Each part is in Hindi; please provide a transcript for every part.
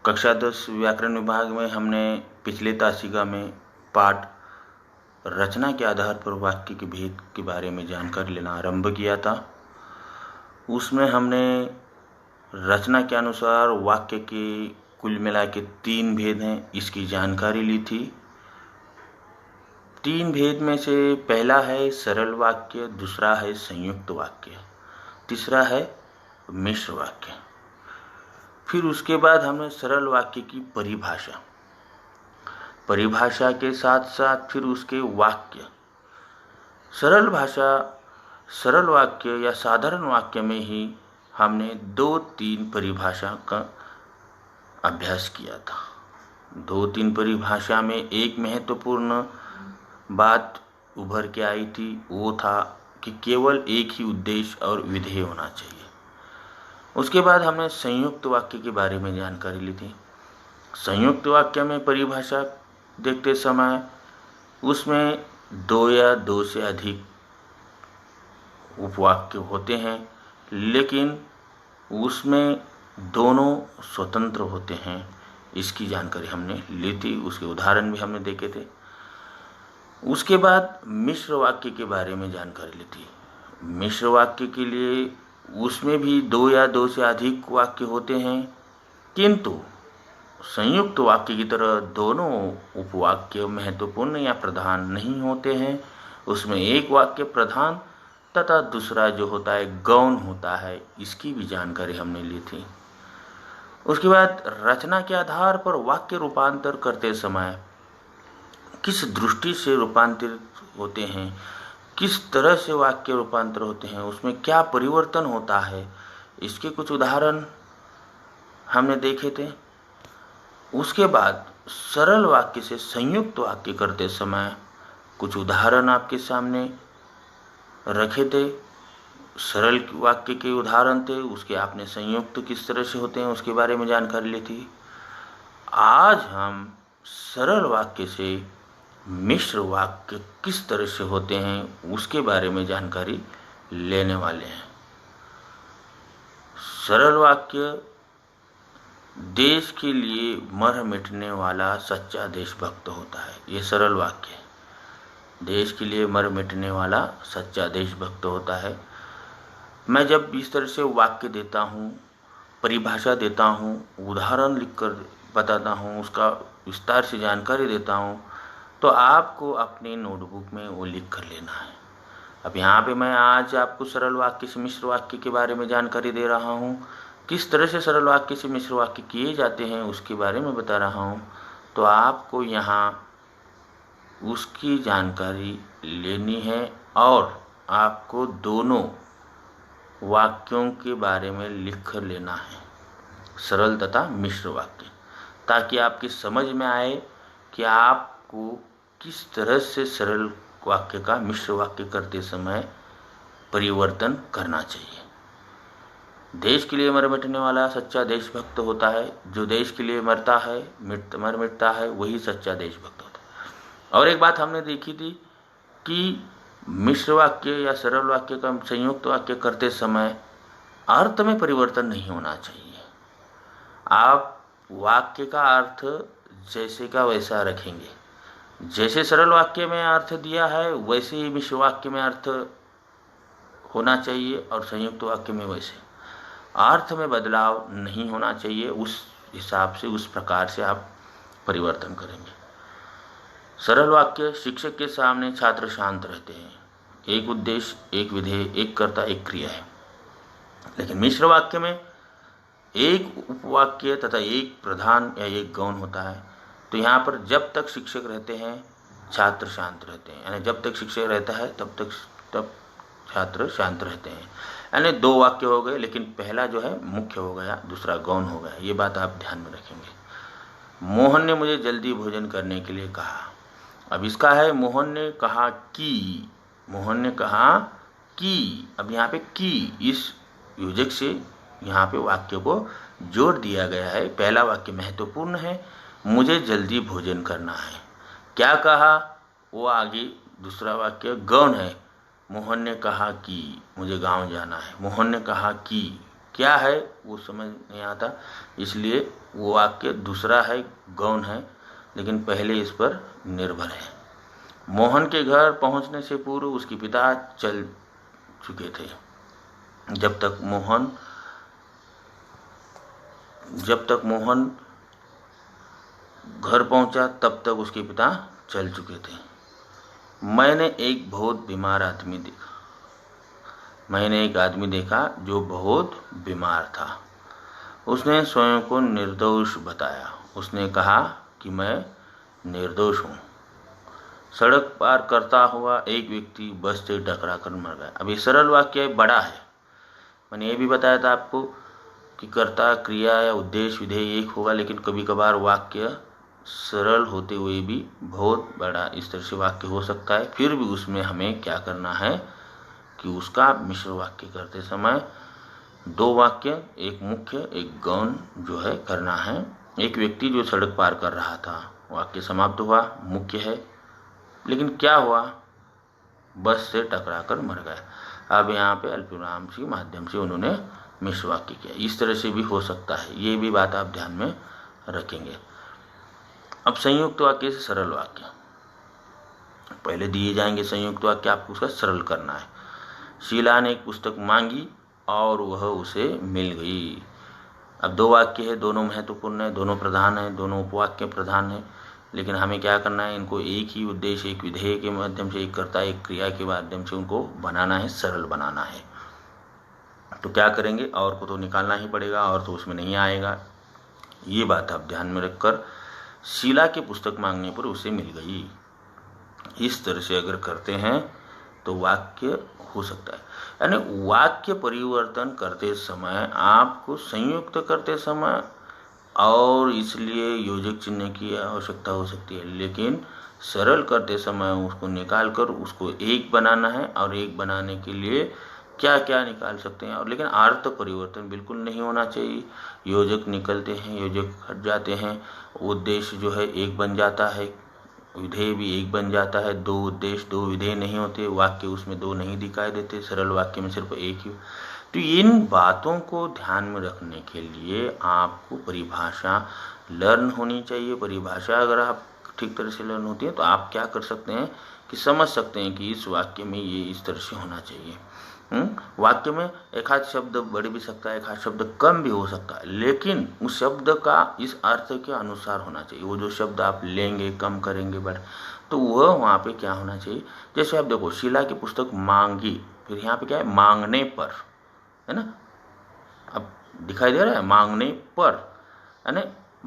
कक्षा 10 व्याकरण विभाग में हमने पिछले तासिका में पाठ रचना के आधार पर वाक्य के भेद के बारे में जानकारी लेना आरंभ किया था। उसमें हमने रचना के अनुसार वाक्य के कुल मिला के 3 भेद हैं, इसकी जानकारी ली थी। 3 भेद में से पहला है सरल वाक्य, दूसरा है संयुक्त वाक्य, तीसरा है मिश्र वाक्य। फिर उसके बाद हमने सरल वाक्य की परिभाषा के साथ साथ फिर उसके वाक्य, सरल वाक्य या साधारण वाक्य में ही हमने 2-3 परिभाषा का अभ्यास किया था। 2-3 परिभाषा में एक महत्वपूर्ण बात उभर के आई थी, वो था कि केवल एक ही उद्देश्य और विधेय होना चाहिए। उसके बाद हमने संयुक्त वाक्य के बारे में जानकारी ली थी। संयुक्त वाक्य में परिभाषा देखते समय उसमें 2 या 2 से अधिक उपवाक्य होते हैं, लेकिन उसमें दोनों स्वतंत्र होते हैं, इसकी जानकारी हमने ली थी। उसके उदाहरण भी हमने देखे थे। उसके बाद मिश्र वाक्य के बारे में जानकारी ली थी। मिश्र वाक्य के लिए उसमें भी 2 या 2 से अधिक वाक्य होते हैं, किंतु संयुक्त वाक्य की तरह दोनों उपवाक्य महत्वपूर्ण या प्रधान नहीं होते हैं। उसमें एक वाक्य प्रधान तथा दूसरा जो होता है गौण होता है, इसकी भी जानकारी हमने ली थी। उसके बाद रचना के आधार पर वाक्य रूपांतर करते समय किस दृष्टि से रूपांतरित होते हैं, किस तरह से वाक्य रूपांतर होते हैं, उसमें क्या परिवर्तन होता है, इसके कुछ उदाहरण हमने देखे थे। उसके बाद सरल वाक्य से संयुक्त वाक्य करते समय कुछ उदाहरण आपके सामने रखे थे। सरल वाक्य के उदाहरण थे, उसके आपने संयुक्त किस तरह से होते हैं उसके बारे में जानकारी ली थी। आज हम सरल वाक्य से मिश्र वाक्य किस तरह से होते हैं उसके बारे में जानकारी लेने वाले हैं। सरल वाक्य देश के लिए मर मिटने वाला सच्चा देशभक्त होता है। ये सरल वाक्य देश के लिए मर मिटने वाला सच्चा देशभक्त होता है। मैं जब इस तरह से वाक्य देता हूँ, परिभाषा देता हूँ, उदाहरण लिखकर बताता हूँ, उसका विस्तार से जानकारी देता हूँ, तो आपको अपने नोटबुक में वो लिख कर लेना है। अब यहाँ पे मैं आज आपको सरल वाक्य से मिश्र वाक्य के बारे में जानकारी दे रहा हूँ, किस तरह से सरल वाक्य से मिश्र वाक्य किए जाते हैं उसके बारे में बता रहा हूँ। तो आपको यहाँ उसकी जानकारी लेनी है और आपको दोनों वाक्यों के बारे में लिख कर लेना है, सरल तथा मिश्र वाक्य, ताकि आपकी समझ में आए कि आपको किस तरह से सरल वाक्य का मिश्र वाक्य करते समय परिवर्तन करना चाहिए। देश के लिए मर मिटने वाला सच्चा देशभक्त होता है। जो देश के लिए मरता है, मर मिटता है, वही सच्चा देशभक्त होता है। और एक बात हमने देखी थी कि मिश्र वाक्य या सरल वाक्य का संयुक्त वाक्य करते समय अर्थ में परिवर्तन नहीं होना चाहिए। आप वाक्य का अर्थ जैसे का वैसा रखेंगे। जैसे सरल वाक्य में अर्थ दिया है वैसे ही मिश्र वाक्य में अर्थ होना चाहिए और संयुक्त वाक्य में वैसे। अर्थ में बदलाव नहीं होना चाहिए। उस हिसाब से, उस प्रकार से आप परिवर्तन करेंगे। सरल वाक्य शिक्षक के सामने छात्र शांत रहते हैं। एक उद्देश्य, एक विधेय, एक कर्ता, एक क्रिया है। लेकिन मिश्र वाक्य में एक उपवाक्य तथा एक प्रधान या एक गौण होता है। तो यहाँ पर जब तक शिक्षक रहते हैं छात्र शांत रहते हैं, यानी जब तक शिक्षक रहता है तब छात्र शांत रहते हैं। यानी 2 वाक्य हो गए, लेकिन पहला जो है मुख्य हो गया, दूसरा गौण हो गया। ये बात आप ध्यान में रखेंगे। मोहन ने मुझे जल्दी भोजन करने के लिए कहा। अब इसका है मोहन ने कहा कि, मोहन ने कहा कि। अब यहाँ पे कि इस योजक से यहाँ पे वाक्य को जोड़ दिया गया है। पहला वाक्य महत्वपूर्ण है, मुझे जल्दी भोजन करना है। क्या कहा वो आगे दूसरा वाक्य गौण है। मोहन ने कहा कि मुझे गांव जाना है। मोहन ने कहा कि क्या है वो समझ नहीं आता, इसलिए वो वाक्य दूसरा है, गौण है, लेकिन पहले इस पर निर्भर है। मोहन के घर पहुंचने से पूर्व उसके पिता चल चुके थे। जब तक मोहन घर पहुंचा तब तक उसके पिता चल चुके थे। मैंने एक आदमी देखा जो बहुत बीमार था। उसने स्वयं को निर्दोष बताया। उसने कहा कि मैं निर्दोष हूँ। सड़क पार करता हुआ एक व्यक्ति बस से टकरा कर मर गया। अब ये सरल वाक्य बड़ा है। मैंने ये भी बताया था आपको कि कर्ता, क्रिया या उद्देश्य, विधेय एक होगा, लेकिन कभी कभार वाक्य सरल होते हुए भी बहुत बड़ा इस तरह से वाक्य हो सकता है। फिर भी उसमें हमें क्या करना है कि उसका मिश्र वाक्य करते समय 2 वाक्य, एक मुख्य एक गौण जो है करना है। एक व्यक्ति जो सड़क पार कर रहा था, वाक्य समाप्त हुआ, मुख्य है, लेकिन क्या हुआ, बस से टकरा कर मर गया। अब यहाँ पे अल्पविराम के माध्यम से उन्होंने मिश्र वाक्य किया। इस तरह से भी हो सकता है, ये भी बात आप ध्यान में रखेंगे। अब संयुक्त वाक्य से सरल वाक्य पहले दिए जाएंगे। संयुक्त वाक्य आपको उसका सरल करना है। शीला ने एक पुस्तक मांगी और वह उसे मिल गई। अब 2 वाक्य है, दोनों महत्वपूर्ण है, दोनों प्रधान है, दोनों उपवाक्य प्रधान है, लेकिन हमें क्या करना है, इनको एक ही उद्देश्य, एक विधेय के माध्यम से, एक कर्ता एक क्रिया के माध्यम से उनको बनाना है, सरल बनाना है। तो क्या करेंगे, और को तो निकालना ही पड़ेगा, और तो उसमें नहीं आएगा। ये बात आप ध्यान में रखकर शीला के पुस्तक मांगने पर उसे मिल गई, इस तरह से अगर करते हैं तो वाक्य हो सकता है। यानी वाक्य परिवर्तन करते समय आपको संयुक्त करते समय और इसलिए योजक चिन्ह की आवश्यकता हो सकती है, लेकिन सरल करते समय उसको निकाल कर उसको एक बनाना है, और एक बनाने के लिए क्या क्या निकाल सकते हैं, और लेकिन अर्थ परिवर्तन बिल्कुल नहीं होना चाहिए। योजक निकलते हैं, योजक हट जाते हैं, उद्देश्य जो है एक बन जाता है, विधेय भी एक बन जाता है। 2 उद्देश्य 2 विधेय नहीं होते, वाक्य उसमें 2 नहीं दिखाई देते, सरल वाक्य में सिर्फ एक ही। तो इन बातों को ध्यान में रखने के लिए आपको परिभाषा लर्न होनी चाहिए। परिभाषा अगर आप ठीक तरह से लर्न होती है तो आप क्या कर सकते हैं कि समझ सकते हैं कि इस वाक्य में ये इस तरह से होना चाहिए। वाक्य में एक आध शब्द बढ़ भी सकता है, एक आध शब्द कम भी हो सकता है, लेकिन उस शब्द का इस अर्थ के अनुसार होना चाहिए। वो जो शब्द आप लेंगे, कम करेंगे, बढ़, तो वह वहाँ पे क्या होना चाहिए। जैसे आप देखो, शीला की पुस्तक मांगी, फिर यहाँ पे क्या है, मांगने पर, है ना। अब दिखाई दे रहा है, मांगने पर, यानी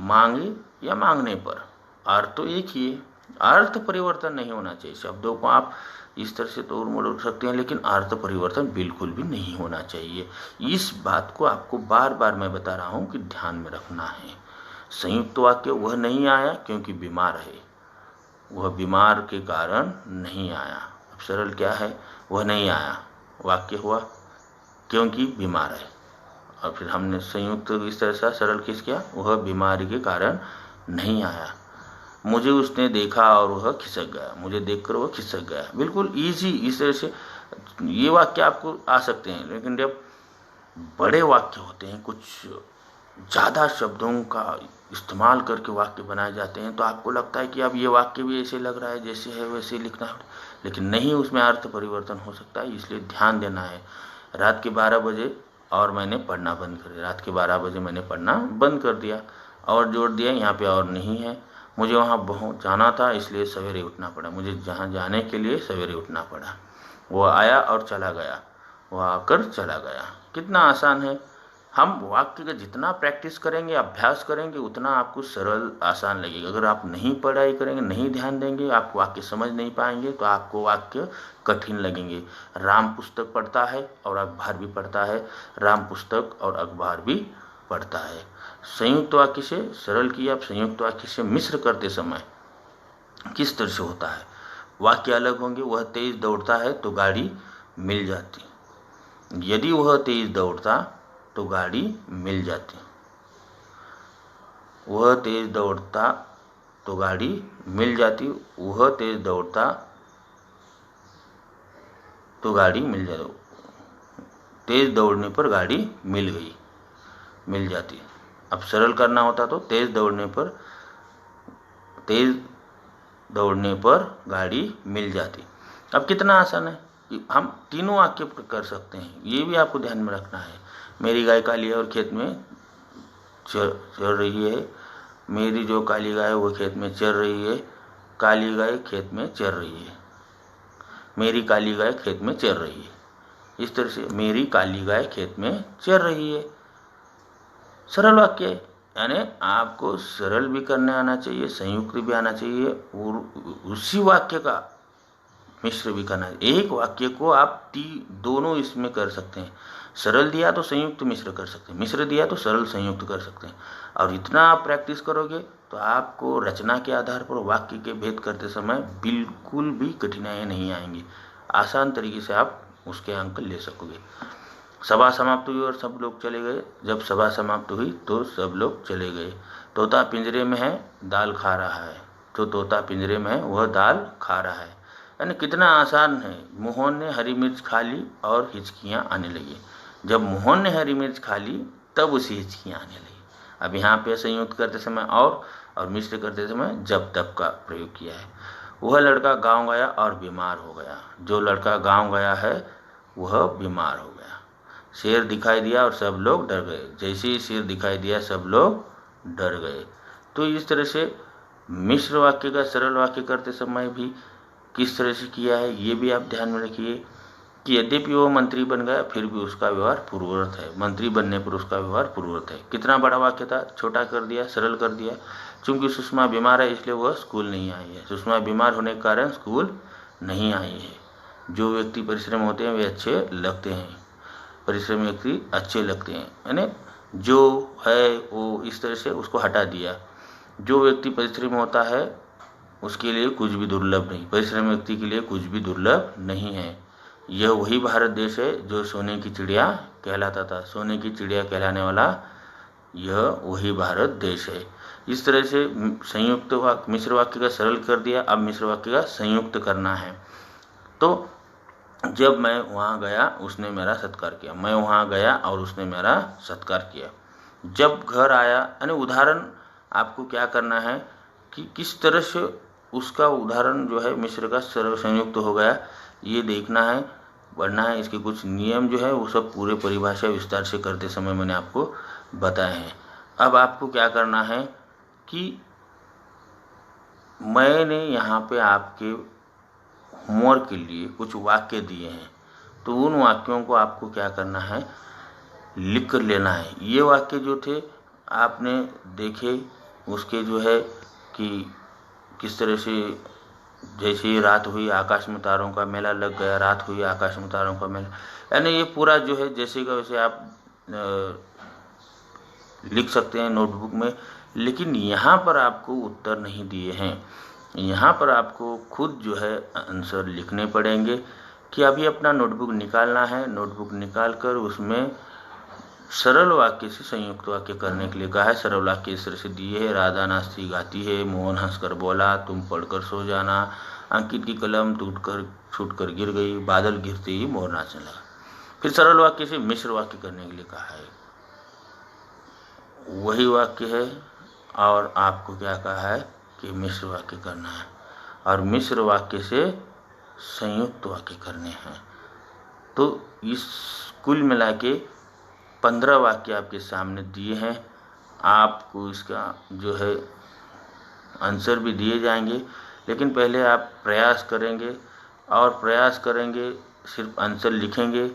मांगे या मांगने पर, अर्थ तो एक ही है, अर्थ परिवर्तन नहीं होना चाहिए। शब्दों को आप इस तरह से तोड़ मरोड़ सकते हैं, लेकिन अर्थ परिवर्तन बिल्कुल भी नहीं होना चाहिए। इस बात को आपको बार बार मैं बता रहा हूँ कि ध्यान में रखना है। संयुक्त वाक्य वह नहीं आया क्योंकि बीमार है, वह बीमार के कारण नहीं आया। अब सरल क्या है, वह नहीं आया, वाक्य हुआ क्योंकि बीमार है, और फिर हमने संयुक्त इस तरह से सरल किस किया, वह बीमारी के कारण नहीं आया। मुझे उसने देखा और वह खिसक गया, मुझे देखकर वह खिसक गया, बिल्कुल इजी। इस तरह से ये वाक्य आपको आ सकते हैं, लेकिन जब बड़े वाक्य होते हैं, कुछ ज़्यादा शब्दों का इस्तेमाल करके वाक्य बनाए जाते हैं, तो आपको लगता है कि अब ये वाक्य भी ऐसे लग रहा है जैसे है वैसे लिखना है, लेकिन नहीं, उसमें अर्थ परिवर्तन हो सकता है। इसलिए ध्यान देना है। रात के 12 बजे और मैंने पढ़ना बंद कर दिया, रात के 12 बजे मैंने पढ़ना बंद कर दिया, और जोड़ दिया यहाँ पे और नहीं है। मुझे वहाँ बहुत जाना था, इसलिए सवेरे उठना पड़ा, मुझे जहाँ जाने के लिए सवेरे उठना पड़ा। वो आया और चला गया, वो आकर चला गया। कितना आसान है। हम वाक्य का जितना प्रैक्टिस करेंगे, अभ्यास करेंगे, उतना आपको सरल आसान लगेगा। अगर आप नहीं पढ़ाई करेंगे, नहीं ध्यान देंगे, आप वाक्य समझ नहीं पाएंगे, तो आपको वाक्य कठिन लगेंगे। राम पुस्तक पढ़ता है और अखबार भी पढ़ता है, राम पुस्तक और अखबार भी पढ़ता है। संयुक्त वाक्य से सरल किया, आप संयुक्त वाक्य से मिश्र करते समय किस तरह से होता है, वाक्य अलग होंगे। वह तेज दौड़ता है तो गाड़ी मिल जाती, यदि वह तेज दौड़ता तो गाड़ी मिल जाती, वह तेज दौड़ता तो गाड़ी मिल जाती, वह तेज दौड़ता तो गाड़ी मिल जाती। तेज दौड़ने पर गाड़ी मिल जाती। अब सरल करना होता तो तेज दौड़ने पर गाड़ी मिल जाती। अब कितना आसान है कि हम तीनों वाक्य कर सकते हैं, ये भी आपको ध्यान में रखना है। मेरी गाय काली है और खेत में चर रही है। मेरी जो काली गाय है वो खेत में चर रही है। काली गाय खेत में चर रही है। मेरी काली गाय खेत में चर रही है। इस तरह से मेरी काली गाय खेत में चर रही है, सरल वाक्य है। यानी आपको सरल भी करने आना चाहिए, संयुक्त भी आना चाहिए और उसी वाक्य का मिश्र भी करना है। एक वाक्य को आप दोनों इसमें कर सकते हैं। सरल दिया तो संयुक्त मिश्र कर सकते हैं, मिश्र दिया तो सरल संयुक्त कर सकते हैं। और इतना आप प्रैक्टिस करोगे तो आपको रचना के आधार पर वाक्य के भेद करते समय बिल्कुल भी कठिनाइयाँ नहीं आएंगी। आसान तरीके से आप उसके अंक ले सकोगे। सभा समाप्त हुई और सब लोग चले गए। जब सभा समाप्त हुई तो सब लोग चले गए। तोता पिंजरे में है, दाल खा रहा है। जो तोता पिंजरे में है वह दाल खा रहा है। यानी कितना आसान है। मोहन ने हरी मिर्च खा ली और हिचकियाँ आने लगी। जब मोहन ने हरी मिर्च खा ली तब उसे हिचकियाँ आने लगी। अब यहाँ पे संयुक्त करते समय और मिश्र करते समय जब तब का प्रयोग किया है। वह लड़का गाँव गया और बीमार हो गया। जो लड़का गाँव गया है वह बीमार हो गया। शेर दिखाई दिया और सब लोग डर गए। जैसे ही शेर दिखाई दिया सब लोग डर गए। तो इस तरह से मिश्र वाक्य का सरल वाक्य करते समय भी किस तरह से किया है ये भी आप ध्यान में रखिए कि यद्यपि वो मंत्री बन गया फिर भी उसका व्यवहार पूर्ववत है। मंत्री बनने पर उसका व्यवहार पूर्ववत है। कितना बड़ा वाक्य था, छोटा कर दिया, सरल कर दिया। चूंकि सुषमा बीमार है इसलिए वह स्कूल नहीं आई है। सुषमा बीमार होने के कारण स्कूल नहीं आई है। जो व्यक्ति परिश्रम होते हैं वे अच्छे लगते हैं। परिश्रमी व्यक्ति अच्छे लगते हैं। यानी जो है वो इस तरह से उसको हटा दिया। जो व्यक्ति परिश्रम होता है उसके लिए कुछ भी दुर्लभ नहीं, परिश्रमी व्यक्ति के लिए कुछ भी दुर्लभ नहीं है। यह वही भारत देश है जो सोने की चिड़िया कहलाता था। सोने की चिड़िया कहलाने वाला यह वही भारत देश है। इस तरह से संयुक्त वाक्य मिश्र वाक्य का सरल कर दिया। अब मिश्र वाक्य का संयुक्त करना है। तो जब मैं वहाँ गया उसने मेरा सत्कार किया। मैं वहाँ गया और उसने मेरा सत्कार किया। जब घर आया, यानी उदाहरण आपको क्या करना है कि किस तरह से उसका उदाहरण जो है मिश्र का संयुक्त हो गया ये देखना है, पढ़ना है। इसके कुछ नियम जो है वो सब पूरे परिभाषा विस्तार से करते समय मैंने आपको बताए हैं। अब आपको क्या करना है कि मैंने यहाँ पे आपके होमवर्क के लिए कुछ वाक्य दिए हैं, तो उन वाक्यों को आपको क्या करना है, लिख कर लेना है। ये वाक्य जो थे आपने देखे, उसके जो है कि किस तरह से जैसे ही रात हुई आकाश में तारों का मेला लग गया, रात हुई आकाश में तारों का मेला, यानी ये पूरा जो है जैसे का वैसे आप लिख सकते हैं नोटबुक में। लेकिन यहाँ पर आपको उत्तर नहीं दिए हैं। यहाँ पर आपको खुद जो है आंसर लिखने पड़ेंगे कि अभी अपना नोटबुक निकालना है। नोटबुक निकाल कर उसमें सरल वाक्य से संयुक्त वाक्य करने के लिए कहा है। सरल वाक्य इस तरह से दिए है, राधा नाचती गाती है, मोहन हंसकर बोला, तुम पढ़कर सो जाना, अंकित की कलम छूटकर गिर गई, बादल गिरते ही मोर नाचने लगा। फिर सरल वाक्य से मिश्र वाक्य करने के लिए कहा है। वही वाक्य है और आपको क्या कहा है कि मिश्र वाक्य करना है और मिश्र वाक्य से संयुक्त वाक्य करने हैं। तो इस कुल मिला के 15 वाक्य आपके सामने दिए हैं। आपको इसका जो है आंसर भी दिए जाएंगे, लेकिन पहले आप प्रयास करेंगे और प्रयास करेंगे, सिर्फ आंसर लिखेंगे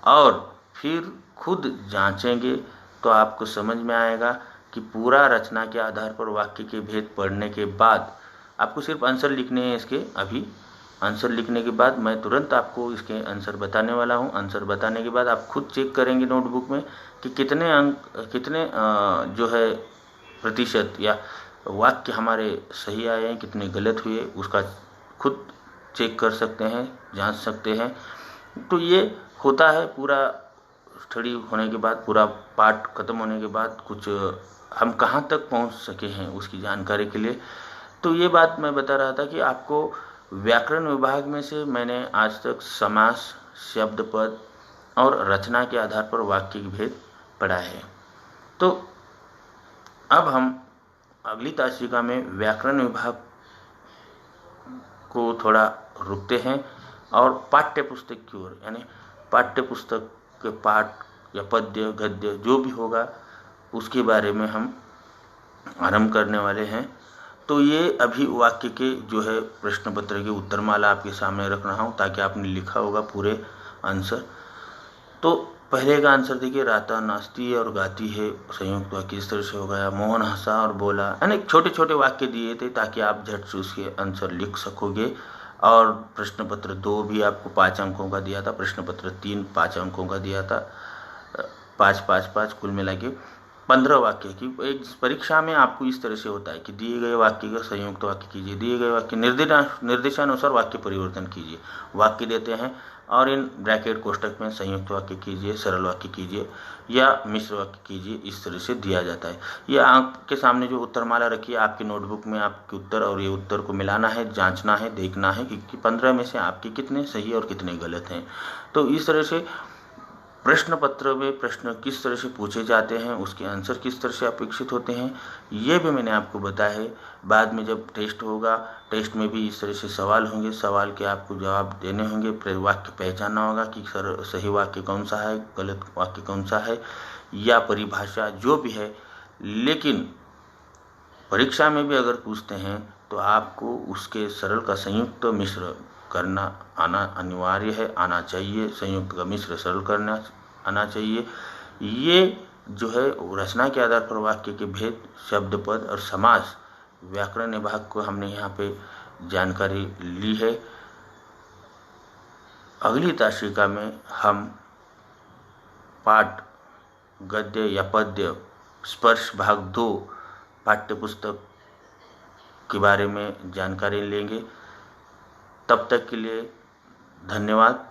और फिर खुद जांचेंगे तो आपको समझ में आएगा कि पूरा रचना के आधार पर वाक्य के भेद पढ़ने के बाद आपको सिर्फ आंसर लिखने हैं इसके। अभी आंसर लिखने के बाद मैं तुरंत आपको इसके आंसर बताने वाला हूं। आंसर बताने के बाद आप खुद चेक करेंगे नोटबुक में कि कितने अंक, कितने जो है प्रतिशत या वाक्य हमारे सही आए हैं, कितने गलत हुए, उसका खुद चेक कर सकते हैं, जांच सकते हैं। तो ये होता है पूरा स्टडी होने के बाद, पूरा पाठ खत्म होने के बाद कुछ हम कहाँ तक पहुँच सके हैं उसकी जानकारी के लिए। तो ये बात मैं बता रहा था कि आपको व्याकरण विभाग में से मैंने आज तक समास, शब्द पद, और रचना के आधार पर वाक्य के भेद पढ़ा है। तो अब हम अगली तासिका में व्याकरण विभाग को थोड़ा रुकते हैं और पाठ्य पुस्तक की ओर, यानी पाठ्य पुस्तक के पाठ या पद्य गद्य जो भी होगा उसके बारे में हम आरंभ करने वाले हैं। तो ये अभी वाक्य के जो है प्रश्न पत्र की उत्तरमाला आपके सामने रख रहा हूँ ताकि आपने लिखा होगा पूरे आंसर। तो पहले का आंसर देखिए, राता नाचती है और गाती है संयुक्त वाक्य इस तरह से हो गया। मोहन हंसा और बोला, यानी छोटे छोटे वाक्य दिए थे ताकि आप झट से उसके आंसर लिख सकोगे। और प्रश्न पत्र 2 भी आपको 5 अंकों का दिया था, प्रश्न पत्र 3 5 अंकों का दिया था, 5 5 5 कुल मिला के 15 वाक्य की। एक परीक्षा में आपको इस तरह से होता है कि दिए गए वाक्य का संयुक्त वाक्य कीजिए, दिए गए वाक्य निर्देशानुसार वाक्य परिवर्तन कीजिए। वाक्य देते हैं और इन ब्रैकेट कोष्टक में संयुक्त वाक्य कीजिए, सरल वाक्य कीजिए या मिश्र वाक्य कीजिए, इस तरह से दिया जाता है। ये आपके सामने जो उत्तरमाला रखी है आपकी नोटबुक में, आपके उत्तर और ये उत्तर को मिलाना है, जांचना है, देखना है कि 15 में से आपके कितने सही और कितने गलत हैं। तो इस तरह से प्रश्न पत्र में प्रश्न किस तरह से पूछे जाते हैं, उसके आंसर किस तरह से अपेक्षित होते हैं, ये भी मैंने आपको बताया है। बाद में जब टेस्ट होगा, टेस्ट में भी इस तरह से सवाल होंगे, सवाल के आपको जवाब देने होंगे, वाक्य पहचानना होगा कि सही वाक्य कौन सा है, गलत वाक्य कौन सा है, या परिभाषा जो भी है। लेकिन परीक्षा में भी अगर पूछते हैं तो आपको उसके सरल का संयुक्त मिश्र करना आना अनिवार्य है, आना चाहिए। संयुक्त का मिश्र सरल करना आना चाहिए। ये जो है रचना के आधार पर वाक्य के भेद, शब्द पद और समास, व्याकरण विभाग को हमने यहाँ पे जानकारी ली है। अगली तासिका में हम पाठ गद्य या पद्य स्पर्श भाग 2 पाठ्य पुस्तक के बारे में जानकारी लेंगे। तब तक के लिए धन्यवाद।